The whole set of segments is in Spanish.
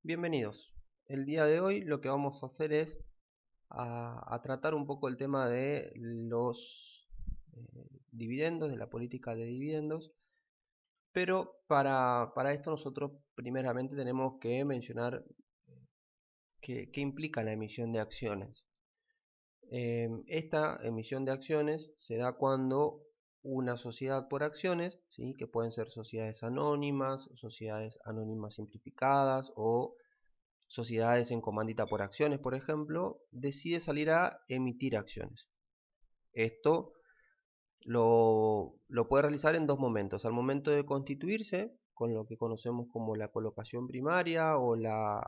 Bienvenidos. El día de hoy lo que vamos a hacer es a tratar un poco el tema de los dividendos, de la política de dividendos, pero para esto nosotros primeramente tenemos que mencionar qué implica la emisión de acciones. Esta emisión de acciones se da cuando una sociedad por acciones, ¿sí? Que pueden ser sociedades anónimas simplificadas o sociedades en comandita por acciones, por ejemplo, decide salir a emitir acciones. Esto lo puede realizar en dos momentos. Al momento de constituirse, con lo que conocemos como la colocación primaria o la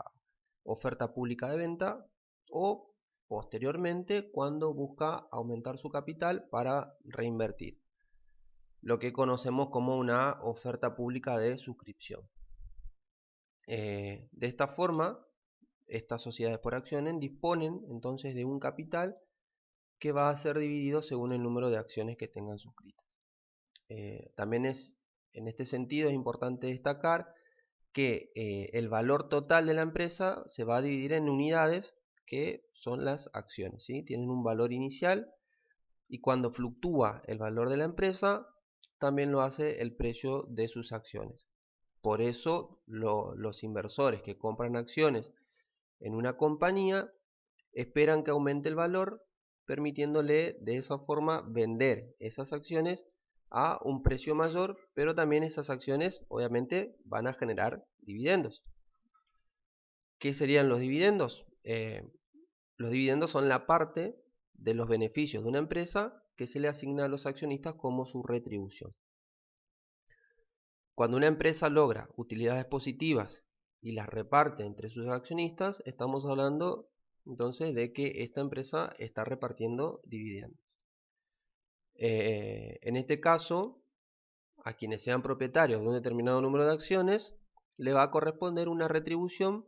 oferta pública de venta, o posteriormente cuando busca aumentar su capital para reinvertir, lo que conocemos como una oferta pública de suscripción. De esta forma, estas sociedades por acciones disponen entonces de un capital que va a ser dividido según el número de acciones que tengan suscritas. También en este sentido es importante destacar que el valor total de la empresa se va a dividir en unidades que son las acciones, ¿sí? Tienen un valor inicial y cuando fluctúa el valor de la empresa, también lo hace el precio de sus acciones. Por eso los inversores que compran acciones en una compañía esperan que aumente el valor, permitiéndole de esa forma vender esas acciones a un precio mayor, pero también esas acciones obviamente van a generar dividendos. ¿Qué serían los dividendos? Los dividendos son la parte de los beneficios de una empresa que se le asigna a los accionistas como su retribución. Cuando una empresa logra utilidades positivas y las reparte entre sus accionistas, estamos hablando entonces de que esta empresa está repartiendo dividendos. En este caso, a quienes sean propietarios de un determinado número de acciones, le va a corresponder una retribución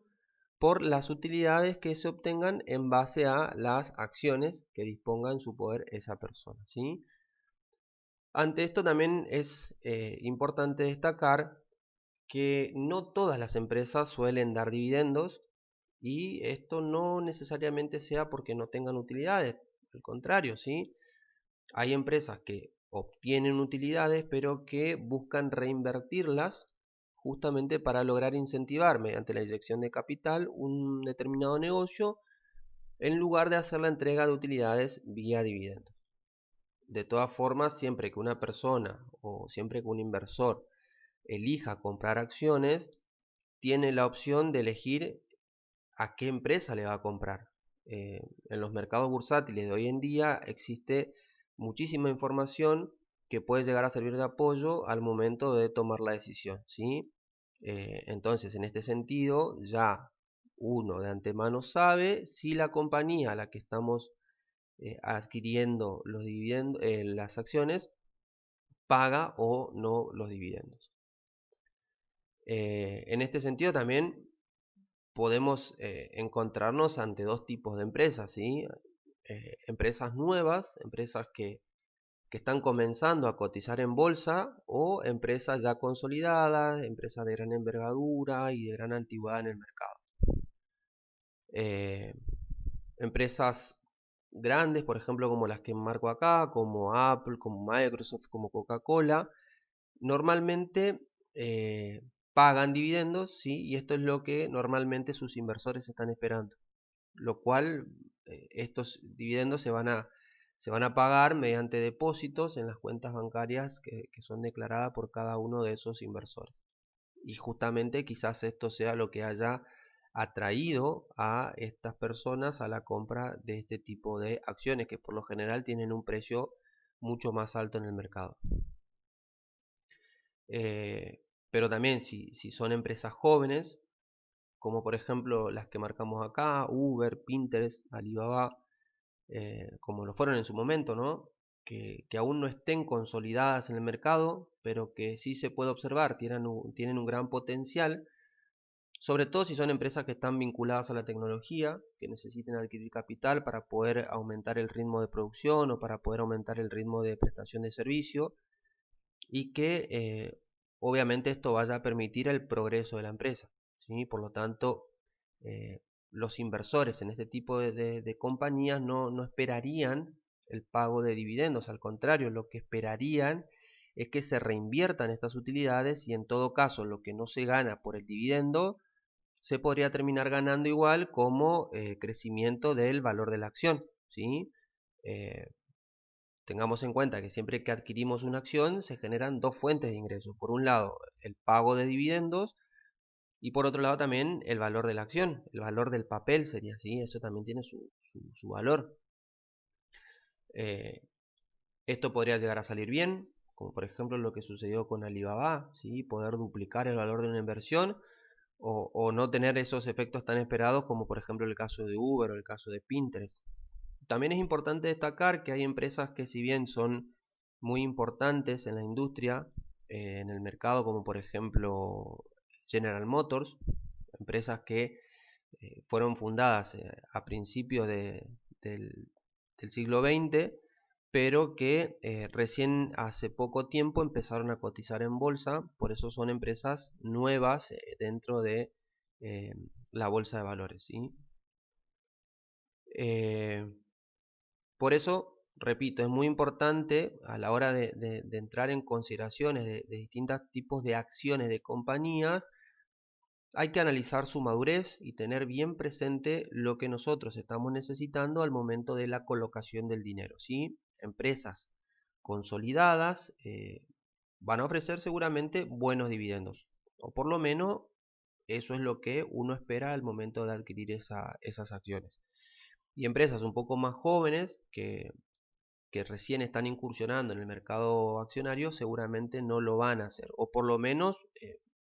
por las utilidades que se obtengan en base a las acciones que disponga en su poder esa persona, ¿sí? Ante esto también es importante destacar que no todas las empresas suelen dar dividendos y esto no necesariamente sea porque no tengan utilidades, al contrario, ¿sí? Hay empresas que obtienen utilidades pero que buscan reinvertirlas justamente para lograr incentivar mediante la inyección de capital un determinado negocio en lugar de hacer la entrega de utilidades vía dividendos. De todas formas, siempre que una persona o siempre que un inversor elija comprar acciones, tiene la opción de elegir a qué empresa le va a comprar. En los mercados bursátiles de hoy en día existe muchísima información que puede llegar a servir de apoyo al momento de tomar la decisión, ¿sí? Entonces, en este sentido, ya uno de antemano sabe si la compañía a la que estamos adquiriendo los dividendos, las acciones, paga o no los dividendos. En este sentido también podemos encontrarnos ante dos tipos de empresas, ¿sí? Empresas nuevas, empresas que están comenzando a cotizar en bolsa o empresas ya consolidadas, empresas de gran envergadura y de gran antigüedad en el mercado. Eh, Empresas grandes, por ejemplo, como las que marco acá, como Apple, como Microsoft, como Coca-Cola, normalmente pagan dividendos, ¿sí? Y esto es lo que normalmente sus inversores están esperando, lo cual estos dividendos se van a pagar mediante depósitos en las cuentas bancarias que son declaradas por cada uno de esos inversores. Y justamente quizás esto sea lo que haya atraído a estas personas a la compra de este tipo de acciones que por lo general tienen un precio mucho más alto en el mercado. Pero también si son empresas jóvenes, como por ejemplo las que marcamos acá, Uber, Pinterest, Alibaba, como lo fueron en su momento, ¿no? Que aún no estén consolidadas en el mercado, pero que sí se puede observar, tienen un gran potencial, sobre todo si son empresas que están vinculadas a la tecnología, que necesiten adquirir capital para poder aumentar el ritmo de producción o para poder aumentar el ritmo de prestación de servicio y que obviamente esto vaya a permitir el progreso de la empresa, ¿sí? Por lo tanto, los inversores en este tipo de compañías no esperarían el pago de dividendos, al contrario, lo que esperarían es que se reinviertan estas utilidades y en todo caso lo que no se gana por el dividendo se podría terminar ganando igual como crecimiento del valor de la acción, ¿sí? Eh, Tengamos en cuenta que siempre que adquirimos una acción se generan dos fuentes de ingresos. Por un lado, el pago de dividendos y por otro lado también el valor de la acción, el valor del papel sería así, eso también tiene su valor. Eh, Esto podría llegar a salir bien, como por ejemplo lo que sucedió con Alibaba, ¿sí? Poder duplicar el valor de una inversión o no tener esos efectos tan esperados como por ejemplo el caso de Uber o el caso de Pinterest. También es importante destacar que hay empresas que si bien son muy importantes en la industria, en el mercado, como por ejemplo General Motors, empresas que fueron fundadas a principios del siglo XX, pero que recién hace poco tiempo empezaron a cotizar en bolsa, por eso son empresas nuevas dentro de eh, la bolsa de valores, ¿sí? Eh, por eso, repito, es muy importante a la hora de entrar en consideraciones de distintos tipos de acciones de compañías, hay que analizar su madurez y tener bien presente lo que nosotros estamos necesitando al momento de la colocación del dinero, ¿sí? Empresas consolidadas van a ofrecer seguramente buenos dividendos, o por lo menos eso es lo que uno espera al momento de adquirir esas acciones. Y empresas un poco más jóvenes que recién están incursionando en el mercado accionario seguramente no lo van a hacer, o por lo menos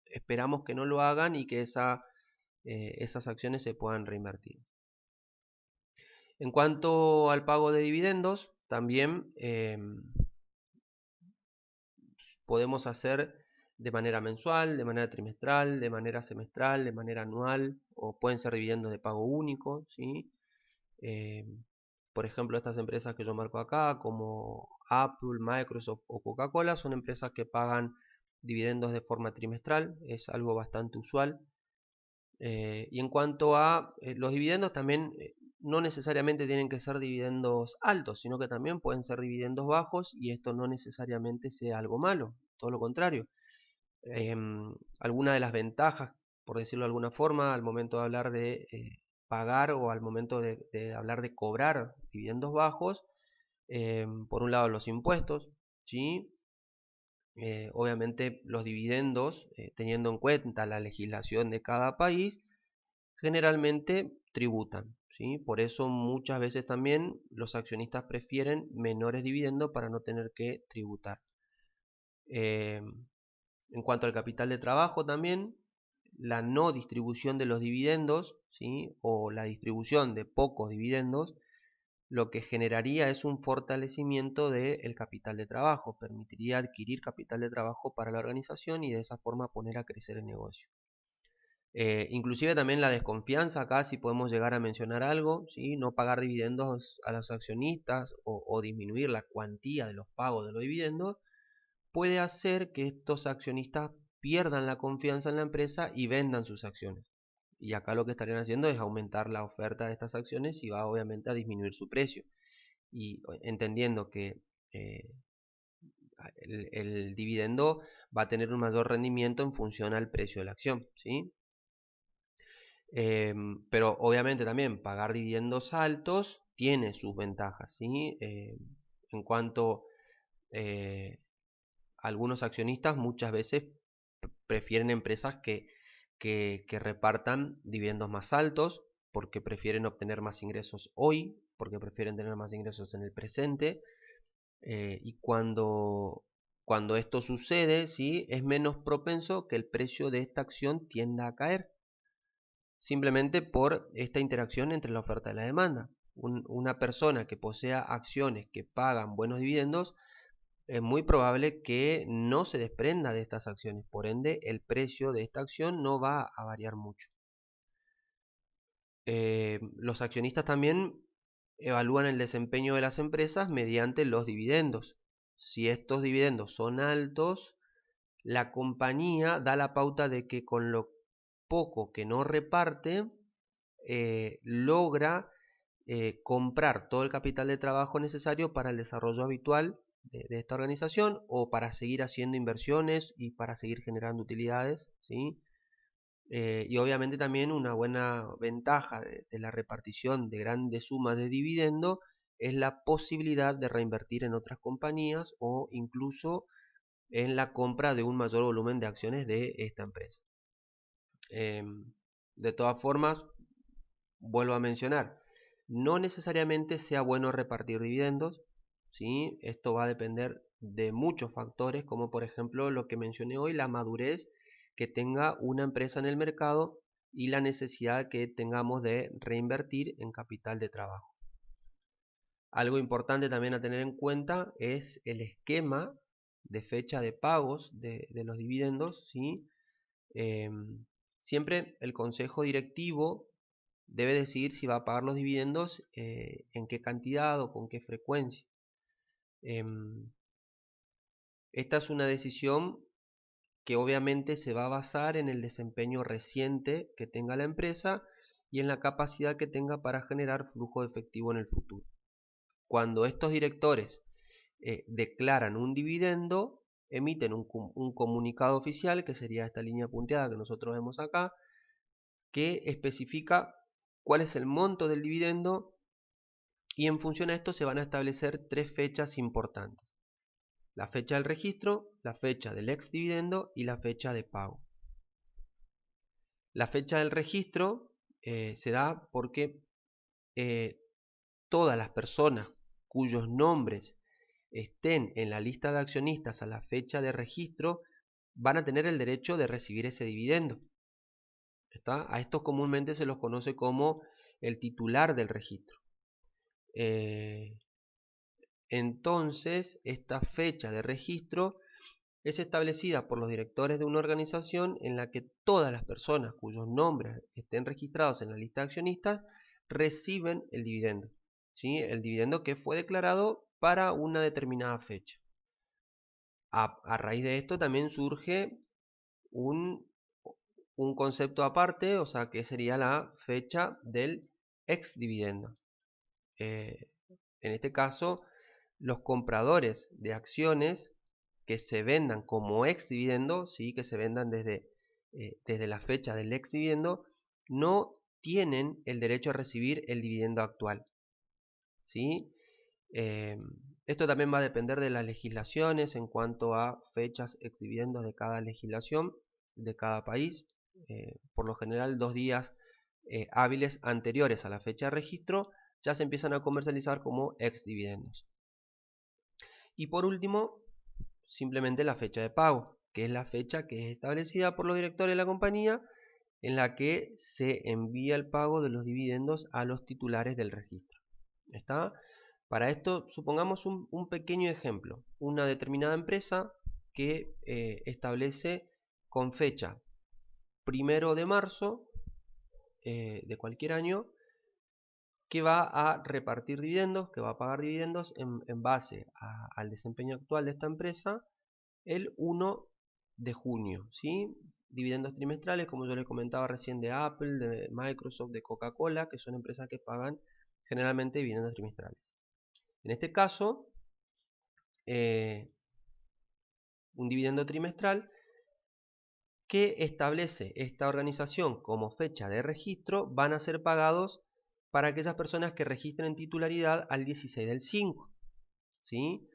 esperamos que no lo hagan y que esas acciones se puedan reinvertir. En cuanto al pago de dividendos, también podemos hacer de manera mensual, de manera trimestral, de manera semestral, de manera anual, o pueden ser dividendos de pago único, ¿sí? Eh, por ejemplo, estas empresas que yo marco acá, como Apple, Microsoft o Coca-Cola, son empresas que pagan dividendos de forma trimestral, es algo bastante usual. Y en cuanto a los dividendos, también no necesariamente tienen que ser dividendos altos, sino que también pueden ser dividendos bajos y esto no necesariamente sea algo malo, todo lo contrario. Alguna de las ventajas, por decirlo de alguna forma, al momento de hablar de pagar o al momento de hablar de cobrar dividendos bajos, por un lado los impuestos, ¿sí? Obviamente los dividendos, teniendo en cuenta la legislación de cada país, generalmente tributan, ¿sí? Por eso muchas veces también los accionistas prefieren menores dividendos para no tener que tributar. En cuanto al capital de trabajo también, la no distribución de los dividendos, ¿sí? O la distribución de pocos dividendos, lo que generaría es un fortalecimiento del capital de trabajo, permitiría adquirir capital de trabajo para la organización y de esa forma poner a crecer el negocio. Inclusive también la desconfianza acá, si podemos llegar a mencionar algo, ¿sí? No pagar dividendos a los accionistas o disminuir la cuantía de los pagos de los dividendos, puede hacer que estos accionistas pierdan la confianza en la empresa y vendan sus acciones. Y acá lo que estarían haciendo es aumentar la oferta de estas acciones y va obviamente a disminuir su precio. Y entendiendo que eh, el dividendo va a tener un mayor rendimiento en función al precio de la acción, ¿sí? Pero obviamente también pagar dividendos altos tiene sus ventajas, ¿sí? En cuanto algunos accionistas muchas veces prefieren empresas que repartan dividendos más altos porque prefieren obtener más ingresos hoy, porque prefieren tener más ingresos en el presente. Y cuando esto sucede, ¿sí? Es menos propenso que el precio de esta acción tienda a caer, simplemente por esta interacción entre la oferta y la demanda. Una persona que posea acciones que pagan buenos dividendos, es muy probable que no se desprenda de estas acciones, por ende el precio de esta acción no va a variar mucho. Los accionistas también evalúan el desempeño de las empresas mediante los dividendos. Si estos dividendos son altos, la compañía da la pauta de que con lo poco que no reparte, logra comprar todo el capital de trabajo necesario para el desarrollo habitual de esta organización, o para seguir haciendo inversiones y para seguir generando utilidades, ¿sí? Y obviamente también una buena ventaja de la repartición de grandes sumas de dividendo es la posibilidad de reinvertir en otras compañías o incluso en la compra de un mayor volumen de acciones de esta empresa. De todas formas, vuelvo a mencionar, no necesariamente sea bueno repartir dividendos, ¿sí? Esto va a depender de muchos factores, como por ejemplo lo que mencioné hoy, la madurez que tenga una empresa en el mercado y la necesidad que tengamos de reinvertir en capital de trabajo. Algo importante también a tener en cuenta es el esquema de fecha de pagos de los dividendos, ¿sí? Siempre el consejo directivo debe decidir si va a pagar los dividendos, en qué cantidad o con qué frecuencia. Esta es una decisión que obviamente se va a basar en el desempeño reciente que tenga la empresa y en la capacidad que tenga para generar flujo de efectivo en el futuro. Cuando estos directores declaran un dividendo, emiten un comunicado oficial, que sería esta línea punteada que nosotros vemos acá, que especifica cuál es el monto del dividendo, y en función a esto se van a establecer tres fechas importantes: la fecha del registro, la fecha del ex dividendo y la fecha de pago. La fecha del registro se da porque todas las personas cuyos nombres estén en la lista de accionistas a la fecha de registro van a tener el derecho de recibir ese dividendo. ¿Está? A estos comúnmente se los conoce como el titular del registro. Entonces, esta fecha de registro es establecida por los directores de una organización en la que todas las personas cuyos nombres estén registrados en la lista de accionistas reciben el dividendo, ¿sí? El dividendo que fue declarado para una determinada fecha. A raíz de esto también surge un concepto aparte, o sea, que sería la fecha del ex dividendo. En este caso, los compradores de acciones que se vendan como ex dividendo, ¿sí? Que se vendan desde la fecha del ex dividendo, no tienen el derecho a recibir el dividendo actual, ¿sí? Esto también va a depender de las legislaciones en cuanto a fechas ex dividendos de cada legislación de cada país. Por lo general, 2 días hábiles anteriores a la fecha de registro ya se empiezan a comercializar como ex dividendos. Y por último, simplemente la fecha de pago, que es la fecha que es establecida por los directores de la compañía, en la que se envía el pago de los dividendos a los titulares del registro. ¿Está? Para esto, supongamos un pequeño ejemplo. Una determinada empresa que establece con fecha 1 de marzo de cualquier año, que va a repartir dividendos, que va a pagar dividendos en base al desempeño actual de esta empresa el 1 de junio, ¿sí? Dividendos trimestrales, como yo les comentaba recién, de Apple, de Microsoft, de Coca-Cola, que son empresas que pagan generalmente dividendos trimestrales. En este caso, un dividendo trimestral que establece esta organización como fecha de registro van a ser pagados para aquellas personas que registren titularidad al 16 del 5, ¿sí?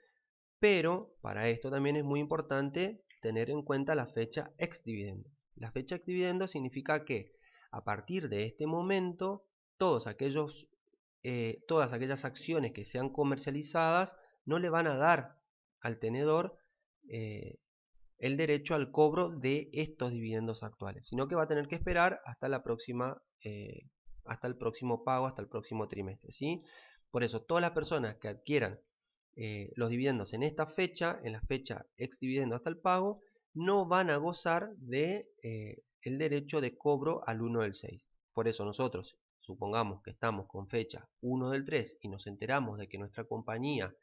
Pero para esto también es muy importante tener en cuenta la fecha ex dividendo. La fecha ex dividendo significa que a partir de este momento todas aquellas acciones que sean comercializadas no le van a dar al tenedor el derecho al cobro de estos dividendos actuales, sino que va a tener que esperar hasta la próxima, hasta el próximo pago, hasta el próximo trimestre, ¿sí? Por eso, todas las personas que adquieran los dividendos en esta fecha, en la fecha ex dividendo hasta el pago, no van a gozar de el derecho de cobro al 1 del 6. Por eso nosotros, supongamos que estamos con fecha 1 del 3 y nos enteramos de que nuestra compañía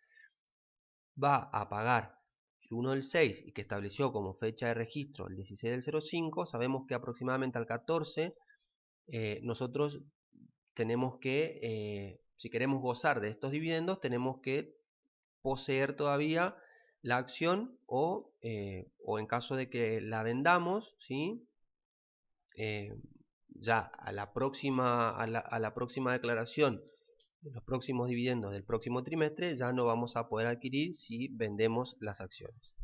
va a pagar el 1 del 6 y que estableció como fecha de registro el 16 del 05, sabemos que aproximadamente al 14 nosotros tenemos que, si queremos gozar de estos dividendos, tenemos que poseer todavía la acción o en caso de que la vendamos, ¿sí? Ya a la próxima declaración de los próximos dividendos del próximo trimestre ya no vamos a poder adquirir si vendemos las acciones.